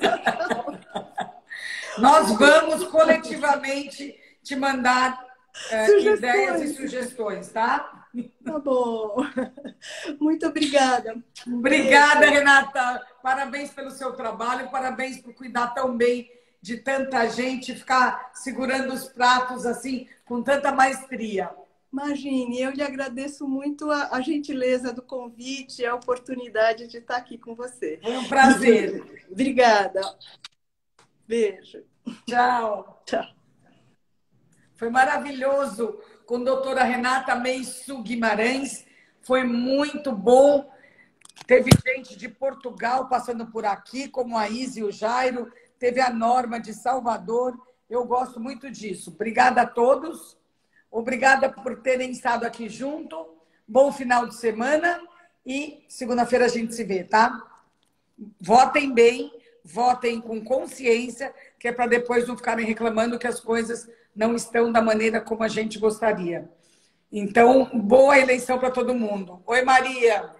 Nós vamos coletivamente te mandar ideias e sugestões, tá? Tá bom. Muito obrigada. Obrigada, Renata. Parabéns pelo seu trabalho, parabéns por cuidar tão bem de tanta gente, ficar segurando os pratos assim, com tanta maestria. Imagine, eu lhe agradeço muito a gentileza do convite e a oportunidade de estar aqui com você. Foi um prazer. Obrigada. Beijo. Tchau. Tchau. Foi maravilhoso com a doutora Renata Meiçu Guimarães. Foi muito bom. Teve gente de Portugal passando por aqui, como a Izzy e o Jairo. Teve a Norma de Salvador. Eu gosto muito disso. Obrigada a todos. Obrigada por terem estado aqui junto. Bom final de semana e segunda-feira a gente se vê, tá? Votem bem, votem com consciência, que é para depois não ficarem reclamando que as coisas não estão da maneira como a gente gostaria. Então, boa eleição para todo mundo. Oi, Maria.